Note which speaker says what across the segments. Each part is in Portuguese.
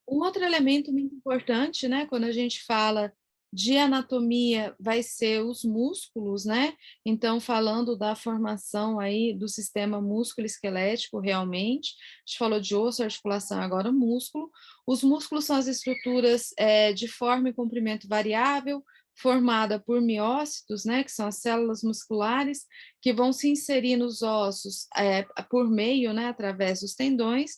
Speaker 1: Um outro elemento muito importante, né, quando a gente fala de anatomia, vai ser os músculos, né? Então, falando da formação aí do sistema músculo-esquelético, realmente, a gente falou de osso, articulação, agora músculo. Os músculos são as estruturas de forma e comprimento variável, formada por miócitos, né, que são as células musculares, que vão se inserir nos ossos por meio, né, através dos tendões,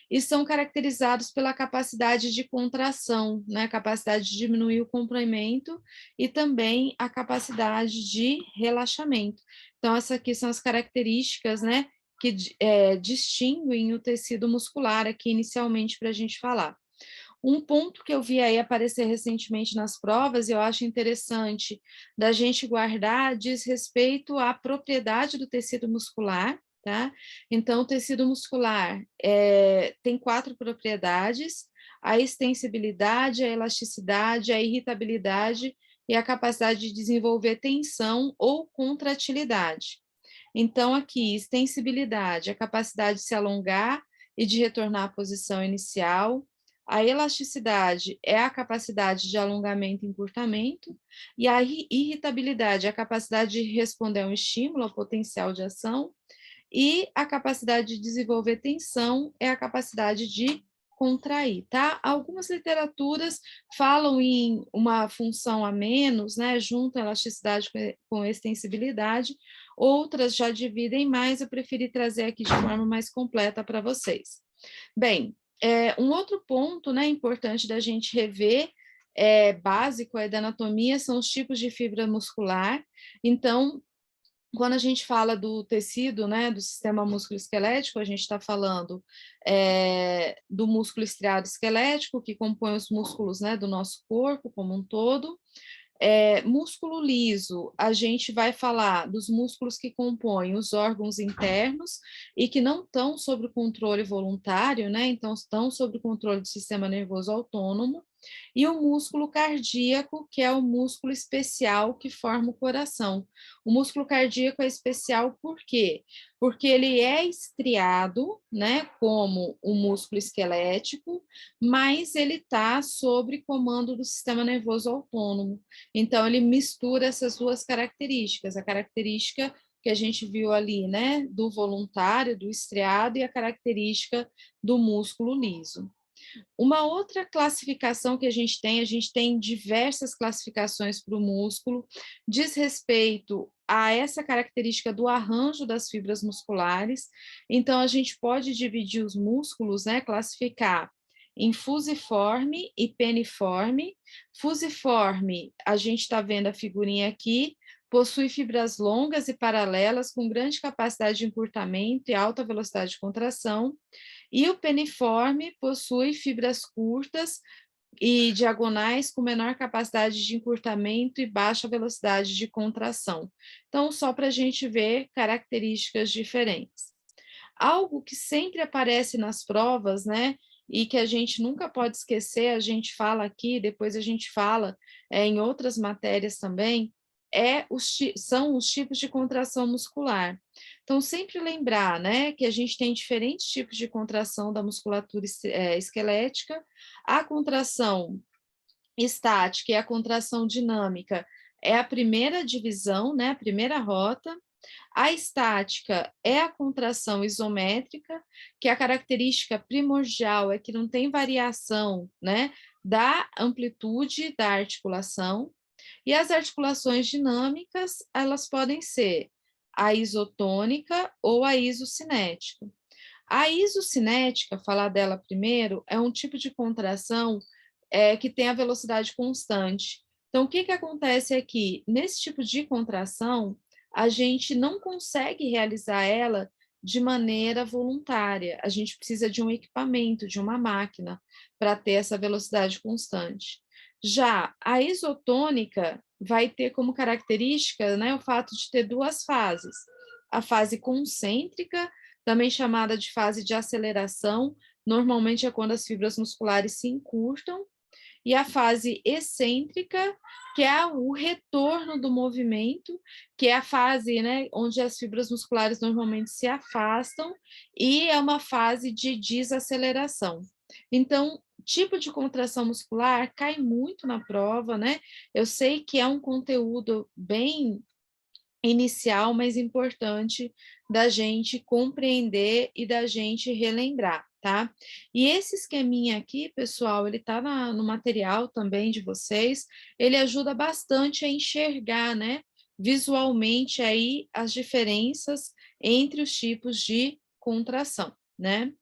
Speaker 1: e são caracterizados pela capacidade de contração, né, capacidade de diminuir o comprimento e também a capacidade de relaxamento. Então, essas aqui são as características, né, que distinguem o tecido muscular aqui inicialmente para a gente falar. Um ponto que eu vi aí aparecer recentemente nas provas, e eu acho interessante da gente guardar, diz respeito à propriedade do tecido muscular, tá? Então, o tecido muscular tem 4 propriedades: a extensibilidade, a elasticidade, a irritabilidade e a capacidade de desenvolver tensão ou contratilidade. Então, aqui, extensibilidade, a capacidade de se alongar e de retornar à posição inicial. A elasticidade é a capacidade de alongamento e encurtamento, e a irritabilidade é a capacidade de responder a um estímulo, ao potencial de ação, e a capacidade de desenvolver tensão é a capacidade de contrair, tá? Algumas literaturas falam em uma função a menos, né? Juntam elasticidade com extensibilidade, outras já dividem mais, eu preferi trazer aqui de forma mais completa para vocês. Bem, um outro ponto, né, importante da gente rever, básico aí da anatomia, são os tipos de fibra muscular. Então, quando a gente fala do tecido, né, do sistema músculo-esquelético, a gente está falando do músculo estriado esquelético, que compõe os músculos, né, do nosso corpo como um todo. Músculo liso, a gente vai falar dos músculos que compõem os órgãos internos e que não estão sob o controle voluntário, né? Então, estão sob o controle do sistema nervoso autônomo. E o músculo cardíaco, que é o músculo especial que forma o coração. O músculo cardíaco é especial por quê? Porque ele é estriado, né, como o músculo esquelético, mas ele está sob comando do sistema nervoso autônomo. Então, ele mistura essas duas características, a característica que a gente viu ali, né, do voluntário, do estriado, e a característica do músculo liso. Uma outra classificação que a gente tem diversas classificações para o músculo, diz respeito a essa característica do arranjo das fibras musculares. Então, a gente pode dividir os músculos, né, classificar em fusiforme e peniforme. Fusiforme, a gente está vendo a figurinha aqui, possui fibras longas e paralelas com grande capacidade de encurtamento e alta velocidade de contração. E o peniforme possui fibras curtas e diagonais com menor capacidade de encurtamento e baixa velocidade de contração. Então, só para a gente ver características diferentes. Algo que sempre aparece nas provas, né, e que a gente nunca pode esquecer, a gente fala aqui, depois a gente fala em outras matérias também, são os tipos de contração muscular. Então, sempre lembrar, né, que a gente tem diferentes tipos de contração da musculatura esquelética. A contração estática e a contração dinâmica é a primeira divisão, né, a primeira rota. A estática é a contração isométrica, que a característica primordial é que não tem variação, né, da amplitude da articulação. E as articulações dinâmicas, elas podem ser a isotônica ou a isocinética. A isocinética, falar dela primeiro, é um tipo de contração que tem a velocidade constante. Então, o que, que acontece aqui? Nesse tipo de contração, a gente não consegue realizar ela de maneira voluntária. A gente precisa de um equipamento, de uma máquina, para ter essa velocidade constante. Já a isotônica vai ter como característica, né, o fato de ter duas fases. A fase concêntrica, também chamada de fase de aceleração, normalmente é quando as fibras musculares se encurtam, e a fase excêntrica, que é o retorno do movimento, que é a fase, né, onde as fibras musculares normalmente se afastam, e é uma fase de desaceleração. Então, tipo de contração muscular cai muito na prova, né? Eu sei que é um conteúdo bem inicial, mas importante da gente compreender e da gente relembrar, tá? E esse esqueminha aqui, pessoal, ele tá no material também de vocês, ele ajuda bastante a enxergar, né, visualmente aí as diferenças entre os tipos de contração, né?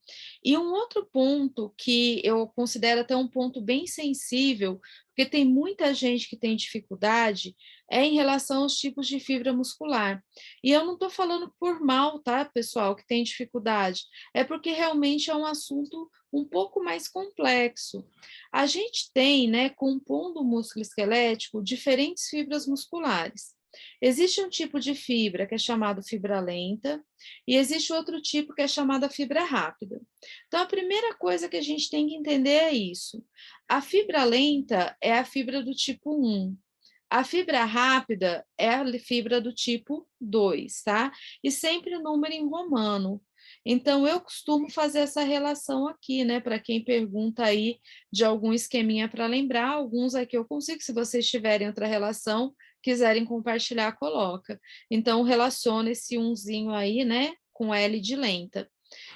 Speaker 1: E um outro ponto que eu considero até um ponto bem sensível, porque tem muita gente que tem dificuldade, é em relação aos tipos de fibra muscular. E eu não estou falando por mal, tá, pessoal, que tem dificuldade, é porque realmente é um assunto um pouco mais complexo. A gente tem, né, compondo o músculo esquelético, diferentes fibras musculares. Existe um tipo de fibra que é chamado fibra lenta, e existe outro tipo que é chamada fibra rápida. Então, a primeira coisa que a gente tem que entender é isso. A fibra lenta é a fibra do tipo 1. A fibra rápida é a fibra do tipo 2, tá? E sempre número em romano. Então, eu costumo fazer essa relação aqui, né? Para quem pergunta aí de algum esqueminha para lembrar, alguns aqui eu consigo. Se vocês tiverem outra relação, quiserem compartilhar, coloca. Então, relaciona esse umzinho aí, né? Com L de lenta.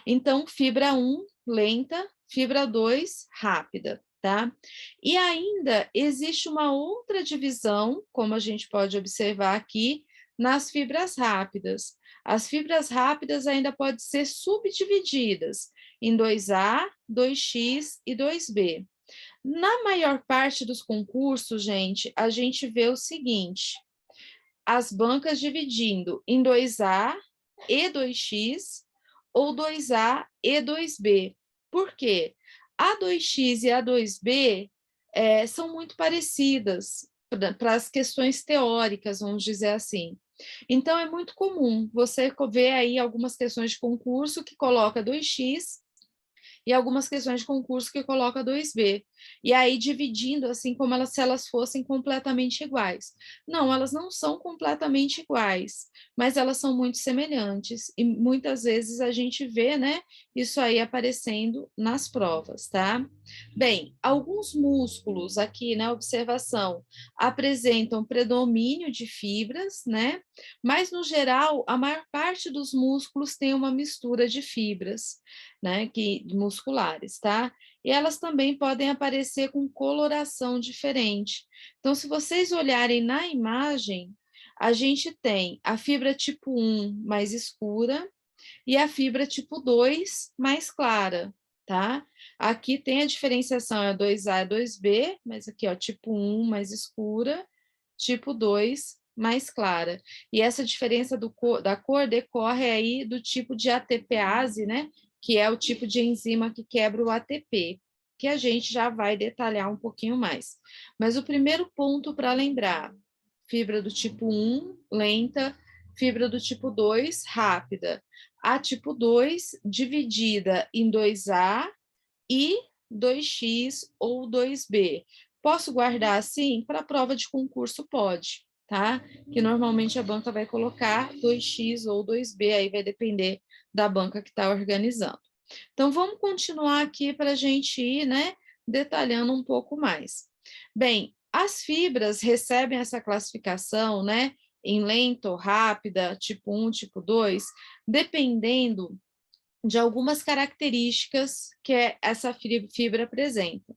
Speaker 1: Então, fibra 1, lenta, fibra 2, rápida, tá? E ainda existe uma outra divisão, como a gente pode observar aqui, nas fibras rápidas. As fibras rápidas ainda podem ser subdivididas em 2A, 2X e 2B. Na maior parte dos concursos, gente, a gente vê o seguinte: as bancas dividindo em 2A e 2X ou 2A e 2B. Por quê? A 2X e a 2B são muito parecidas para as questões teóricas, vamos dizer assim. Então, é muito comum você ver aí algumas questões de concurso que coloca 2x e algumas questões de concurso que coloca 2B. E aí dividindo assim como elas, se elas fossem completamente iguais. Não, elas não são completamente iguais, mas elas são muito semelhantes e muitas vezes a gente vê, né, isso aí aparecendo nas provas, tá? Bem, alguns músculos aqui na observação apresentam predomínio de fibras, né? Mas no geral, a maior parte dos músculos tem uma mistura de fibras, né, musculares, tá? E elas também podem aparecer com coloração diferente. Então, se vocês olharem na imagem, a gente tem a fibra tipo 1 mais escura e a fibra tipo 2 mais clara, tá? Aqui tem a diferenciação, é 2A e 2B, mas aqui, ó, tipo 1 mais escura, tipo 2 mais clara. E essa diferença da cor decorre aí do tipo de ATPase, né? Que é o tipo de enzima que quebra o ATP, que a gente já vai detalhar um pouquinho mais. Mas o primeiro ponto para lembrar, fibra do tipo 1, lenta, fibra do tipo 2, rápida. A tipo 2, dividida em 2A e 2x ou 2b. Posso guardar assim? Para a prova de concurso pode, tá? Que normalmente a banca vai colocar 2x ou 2b, aí vai depender da banca que está organizando. Então, vamos continuar aqui para a gente ir, né, detalhando um pouco mais. Bem, as fibras recebem essa classificação, né, em lenta ou rápida, tipo 1, tipo 2, dependendo de algumas características que essa fibra apresenta.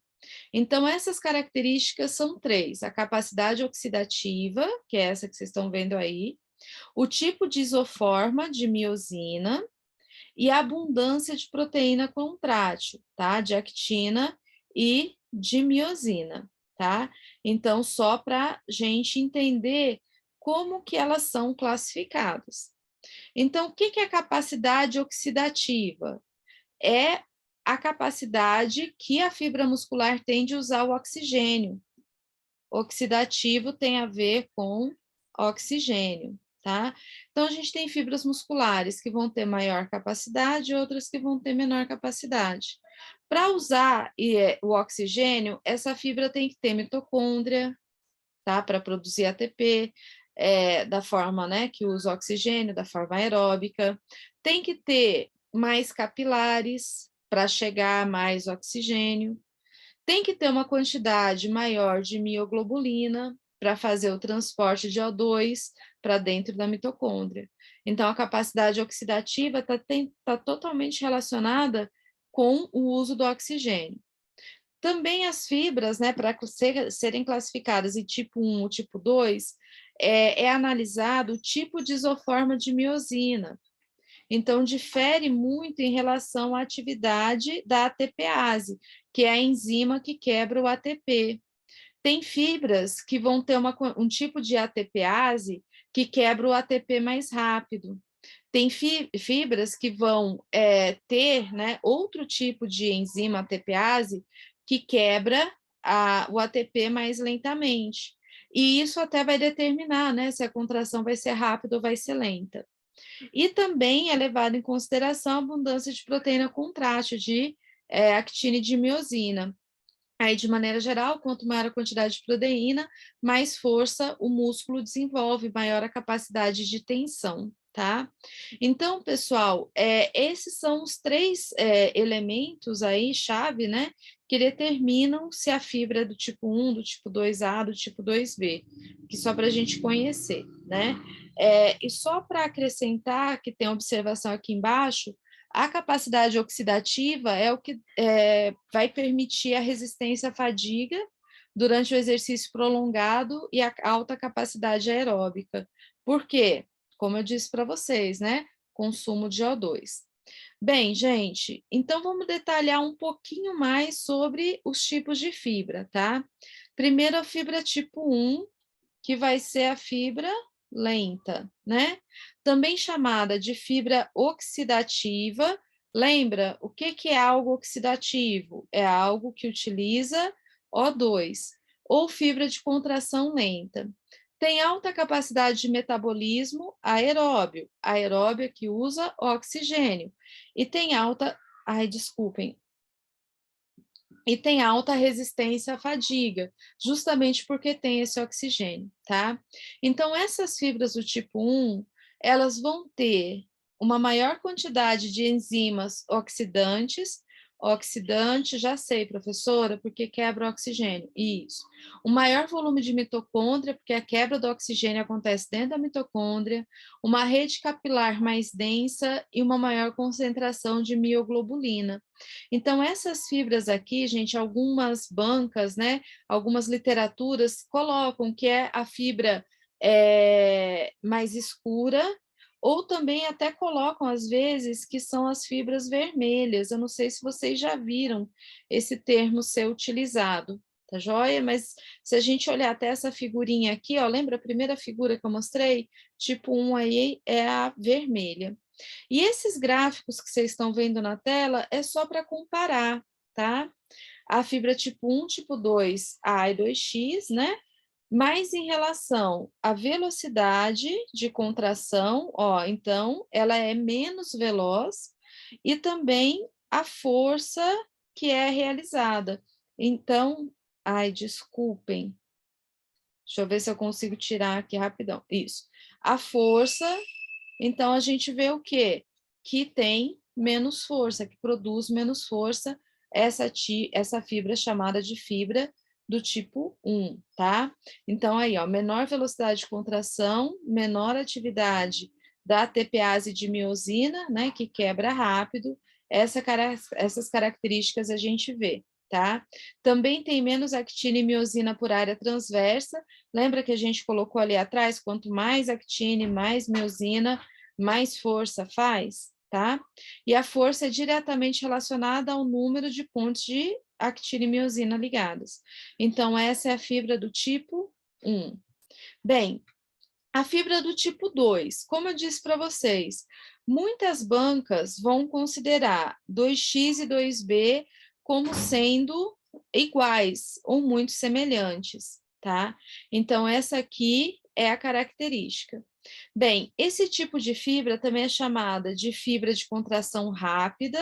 Speaker 1: Então, essas características são três: a capacidade oxidativa, que é essa que vocês estão vendo aí, o tipo de isoforma de miosina e a abundância de proteína contrátil, tá? De actina e de miosina, tá? Então, só para gente entender como que elas são classificadas. Então, o que é capacidade oxidativa? É a capacidade que a fibra muscular tem de usar o oxigênio. Oxidativo tem a ver com oxigênio, tá? Então, a gente tem fibras musculares que vão ter maior capacidade e outras que vão ter menor capacidade. Para usar o oxigênio, essa fibra tem que ter mitocôndria, tá? Para produzir ATP, da forma, né, que usa oxigênio, da forma aeróbica. Tem que ter mais capilares para chegar a mais oxigênio. Tem que ter uma quantidade maior de mioglobulina para fazer o transporte de O2 para dentro da mitocôndria. Então, a capacidade oxidativa está totalmente relacionada com o uso do oxigênio. Também as fibras, né, para serem classificadas em tipo 1 ou tipo 2, é analisado o tipo de isoforma de miosina. Então, difere muito em relação à atividade da ATPase, que é a enzima que quebra o ATP. Tem fibras que vão ter um tipo de ATPase que quebra o ATP mais rápido. Tem fibras que vão ter, né, outro tipo de enzima ATPase que quebra o ATP mais lentamente. E isso até vai determinar, né, se a contração vai ser rápida ou vai ser lenta. E também é levado em consideração a abundância de proteína contrátil, de actina e de miosina. Aí, de maneira geral, quanto maior a quantidade de proteína, mais força o músculo desenvolve, maior a capacidade de tensão, tá? Então, pessoal, esses são os três elementos aí, chave, né, que determinam se a fibra é do tipo 1, do tipo 2A, do tipo 2B, que só para a gente conhecer, né? E só para acrescentar, que tem observação aqui embaixo, a capacidade oxidativa é o que vai permitir a resistência à fadiga durante o exercício prolongado e a alta capacidade aeróbica. Por quê? Como eu disse para vocês, né? Consumo de O2. Bem, gente, então vamos detalhar um pouquinho mais sobre os tipos de fibra, tá? Primeiro, a fibra tipo 1, que vai ser a fibra lenta, né? Também chamada de fibra oxidativa. Lembra, o que é algo oxidativo? É algo que utiliza O2, ou fibra de contração lenta. Tem alta capacidade de metabolismo aeróbio, aeróbio que usa oxigênio, e tem alta, ai, desculpem, e tem alta resistência à fadiga, justamente porque tem esse oxigênio, tá? Então, essas fibras do tipo 1, elas vão ter uma maior quantidade de enzimas oxidantes. Oxidante, já sei, professora, porque quebra o oxigênio. Isso. O maior volume de mitocôndria, porque a quebra do oxigênio acontece dentro da mitocôndria. Uma rede capilar mais densa e uma maior concentração de mioglobulina. Então, essas fibras aqui, gente, algumas bancas, né, algumas literaturas colocam que é a fibra mais escura, ou também até colocam, às vezes, que são as fibras vermelhas. Eu não sei se vocês já viram esse termo ser utilizado, tá joia? Mas se a gente olhar até essa figurinha aqui, ó, lembra a primeira figura que eu mostrei? Tipo 1 aí é a vermelha. E esses gráficos que vocês estão vendo na tela é só para comparar, tá? A fibra tipo 1, tipo 2, A e 2X, né? Mas em relação à velocidade de contração, ó, então ela é menos veloz e também a força que é realizada. Então, ai, desculpem. Deixa eu ver se eu consigo tirar aqui rapidão. Isso. A força, então a gente vê o quê? Que tem menos força, que produz menos força, essa fibra chamada de fibra do tipo 1, tá? Então, aí, ó, menor velocidade de contração, menor atividade da ATPase de miosina, né, que quebra rápido, essas características a gente vê, tá? Também tem menos actina e miosina por área transversa. Lembra que a gente colocou ali atrás? Quanto mais actina e mais miosina, mais força faz, tá? E a força é diretamente relacionada ao número de pontos de actina e miosina ligados. Então, essa é a fibra do tipo 1. Bem, a fibra do tipo 2, como eu disse para vocês, muitas bancas vão considerar 2X e 2B como sendo iguais ou muito semelhantes, tá? Então, essa aqui é a característica. Bem, esse tipo de fibra também é chamada de fibra de contração rápida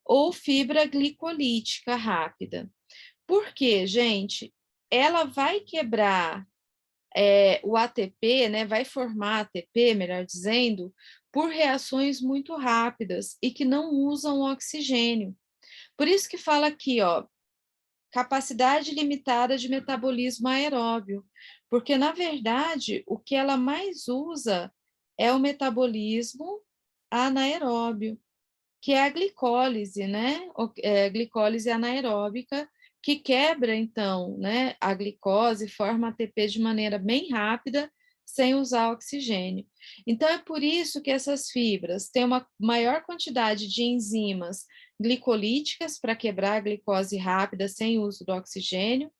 Speaker 1: ou fibra glicolítica rápida. Por quê, gente? Ela vai quebrar o ATP, né, vai formar ATP, melhor dizendo, por reações muito rápidas e que não usam oxigênio. Por isso que fala aqui, ó, capacidade limitada de metabolismo aeróbio, porque, na verdade, o que ela mais usa é o metabolismo anaeróbio, que é a glicólise, né? Glicólise anaeróbica, que quebra, então, né, a glicose, forma ATP de maneira bem rápida, sem usar oxigênio. Então, é por isso que essas fibras têm uma maior quantidade de enzimas glicolíticas para quebrar a glicose rápida sem uso do oxigênio.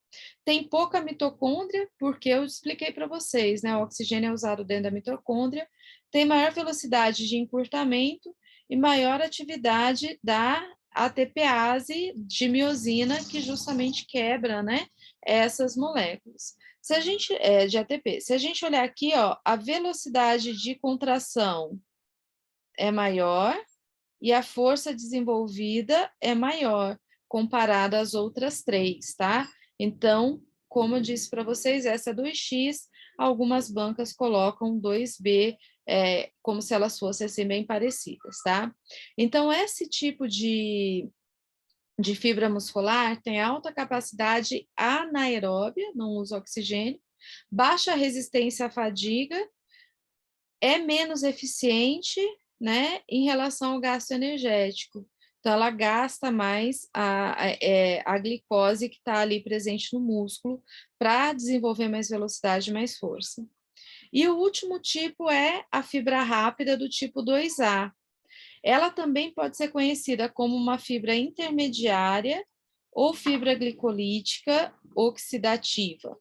Speaker 1: Tem pouca mitocôndria, porque eu expliquei para vocês, né? O oxigênio é usado dentro da mitocôndria. Tem maior velocidade de encurtamento e maior atividade da ATPase de miosina, que justamente quebra, né, essas moléculas. Se a gente, de ATP, se a gente olhar aqui, ó, a velocidade de contração é maior e a força desenvolvida é maior comparada às outras três, tá? Então, como eu disse para vocês, essa 2x, algumas bancas colocam 2b, como se elas fossem assim, bem parecidas, tá? Então, esse tipo de fibra muscular tem alta capacidade anaeróbia, não usa oxigênio, baixa resistência à fadiga, é menos eficiente, né, em relação ao gasto energético. Então, ela gasta mais a glicose que está ali presente no músculo para desenvolver mais velocidade e mais força. E o último tipo é a fibra rápida do tipo 2A. Ela também pode ser conhecida como uma fibra intermediária ou fibra glicolítica oxidativa.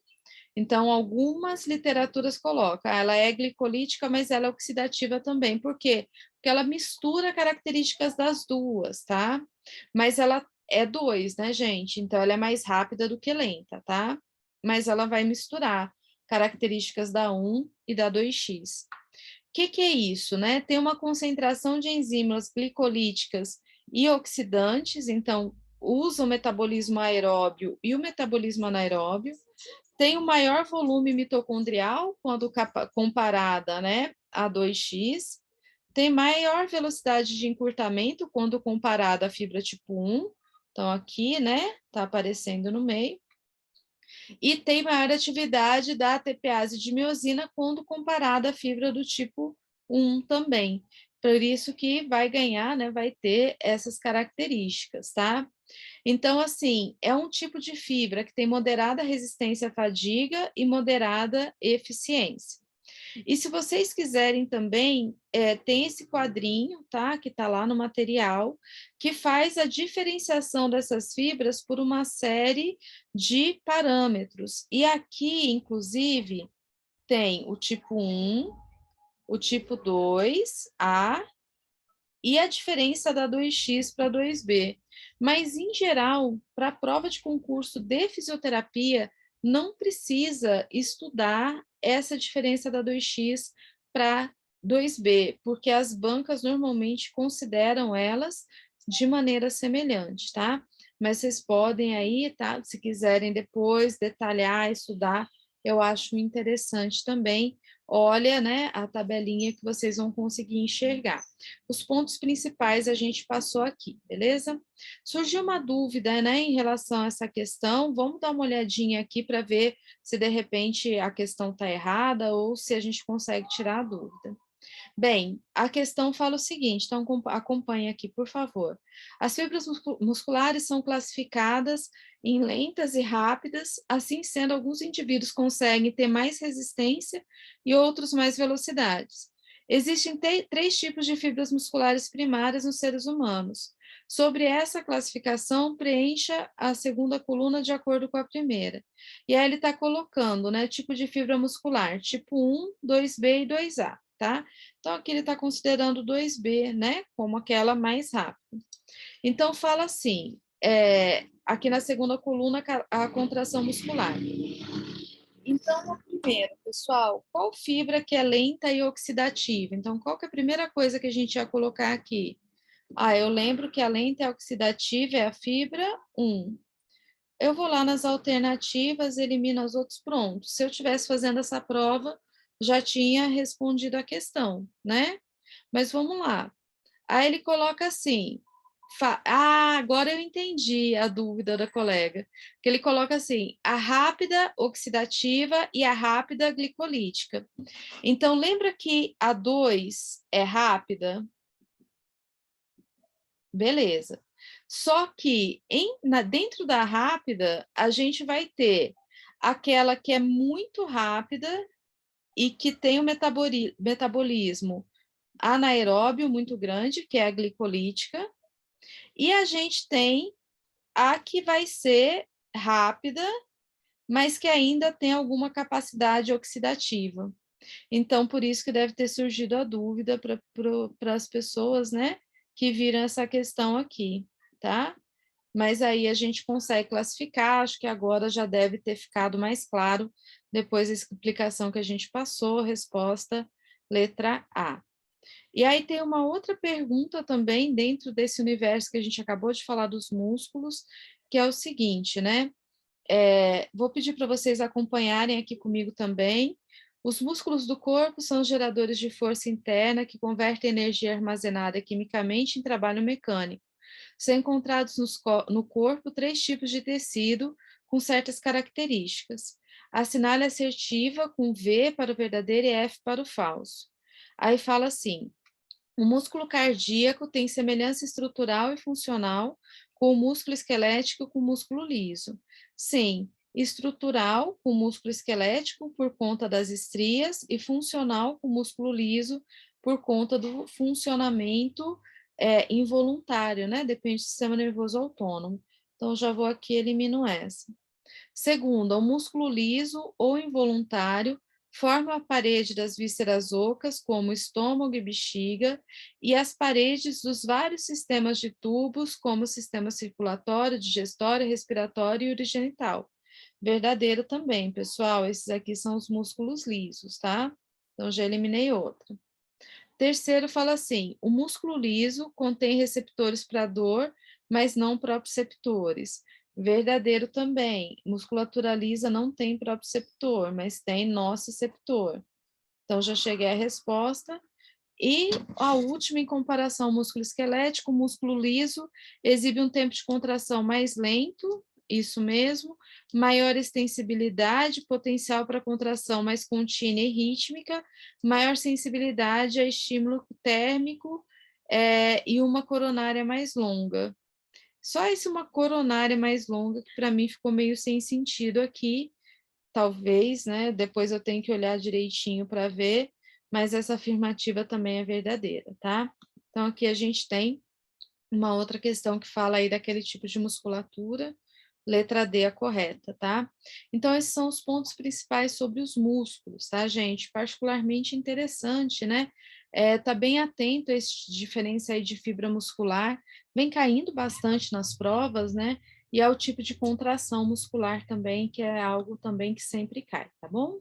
Speaker 1: Então, algumas literaturas colocam, ela é glicolítica, mas ela é oxidativa também. Por quê? Porque ela mistura características das duas, tá? Mas ela é 2, né, gente? Então, ela é mais rápida do que lenta, tá? Mas ela vai misturar características da 1 e da 2x. O que é isso, né? Tem uma concentração de enzimas glicolíticas e oxidantes, então usa o metabolismo aeróbio e o metabolismo anaeróbio, tem o maior volume mitocondrial quando comparada, né, a 2x, tem maior velocidade de encurtamento quando comparada à fibra tipo 1, então aqui, né, tá aparecendo no meio, e tem maior atividade da ATPase de miosina quando comparada à fibra do tipo 1 também. Por isso que vai ganhar, né, vai ter essas características, tá? Então, assim, é um tipo de fibra que tem moderada resistência à fadiga e moderada eficiência. E se vocês quiserem também, tem esse quadrinho, tá? Que está lá no material, que faz a diferenciação dessas fibras por uma série de parâmetros. E aqui, inclusive, tem o tipo 1, o tipo 2A e a diferença da 2x para 2b. Mas, em geral, para a prova de concurso de fisioterapia, não precisa estudar essa diferença da 2x para 2b, porque as bancas normalmente consideram elas de maneira semelhante, tá? Mas vocês podem aí, tá? Se quiserem depois detalhar, estudar, eu acho interessante também. Olha, né, a tabelinha que vocês vão conseguir enxergar. Os pontos principais a gente passou aqui, beleza? Surgiu uma dúvida, né, em relação a essa questão, vamos dar uma olhadinha aqui para ver se de repente a questão está errada ou se a gente consegue tirar a dúvida. Bem, a questão fala o seguinte, então acompanhe aqui, por favor. As fibras musculares são classificadas em lentas e rápidas, assim sendo, alguns indivíduos conseguem ter mais resistência e outros mais velocidades. Existem três tipos de fibras musculares primárias nos seres humanos. Sobre essa classificação, preencha a segunda coluna de acordo com a primeira. E aí ele está colocando, né, tipo de fibra muscular, tipo 1, 2B e 2A, tá? Então, aqui ele está considerando 2B, né, como aquela mais rápida. Então, fala assim, aqui na segunda coluna, a contração muscular. Então, a primeira, pessoal, qual fibra que é lenta e oxidativa? Então, qual que é a primeira coisa que a gente ia colocar aqui? Eu lembro que a lenta e oxidativa é a fibra 1. Eu vou lá nas alternativas, elimino os outros, pronto. Se eu estivesse fazendo essa prova, já tinha respondido a questão, né? Mas vamos lá. Aí ele coloca assim, Agora eu entendi a dúvida da colega, que ele coloca assim, a rápida oxidativa e a rápida glicolítica. Então, lembra que a 2 é rápida? Beleza. Só que dentro da rápida, a gente vai ter aquela que é muito rápida e que tem o metabolismo anaeróbio muito grande, que é a glicolítica, e a gente tem a que vai ser rápida, mas que ainda tem alguma capacidade oxidativa. Então, por isso que deve ter surgido a dúvida para as pessoas, né, que viram essa questão aqui, tá? Mas aí a gente consegue classificar, acho que agora já deve ter ficado mais claro, depois da explicação que a gente passou, resposta letra A. E aí tem uma outra pergunta também dentro desse universo que a gente acabou de falar dos músculos, que é o seguinte, né? Vou pedir para vocês acompanharem aqui comigo também. Os músculos do corpo são geradores de força interna que convertem energia armazenada quimicamente em trabalho mecânico. São encontrados no corpo 3 tipos de tecido com certas características. Assinale assertiva com V para o verdadeiro e F para o falso. Aí fala assim, o músculo cardíaco tem semelhança estrutural e funcional com o músculo esquelético com o músculo liso. Sim, estrutural com o músculo esquelético por conta das estrias e funcional com o músculo liso por conta do funcionamento involuntário, né? Depende do sistema nervoso autônomo. Então, já vou aqui e elimino essa. Segundo, o músculo liso ou involuntário forma a parede das vísceras ocas, como estômago e bexiga, e as paredes dos vários sistemas de tubos, como o sistema circulatório, digestório, respiratório e urogenital. Verdadeiro também, pessoal, esses aqui são os músculos lisos, tá? Então, já eliminei outra. Terceiro, fala assim, o músculo liso contém receptores para dor, mas não proprioceptores. Verdadeiro também, musculatura lisa não tem proprioceptor, mas tem nociceptor. Então, já cheguei à resposta. E a última, em comparação ao músculo esquelético, o músculo liso exibe um tempo de contração mais lento, isso mesmo, maior extensibilidade, potencial para contração mais contínua e rítmica, maior sensibilidade a estímulo térmico e uma coronária mais longa. Só esse uma coronária mais longa, que para mim ficou meio sem sentido aqui, talvez, né? Depois eu tenho que olhar direitinho para ver, mas essa afirmativa também é verdadeira, tá? Então, aqui a gente tem uma outra questão que fala aí daquele tipo de musculatura, letra D a correta, tá? Então, esses são os pontos principais sobre os músculos, tá, gente? Particularmente interessante, né? Tá bem atento a esse diferença aí de fibra muscular, vem caindo bastante nas provas, né? E ao tipo de contração muscular também, que é algo também que sempre cai, tá bom?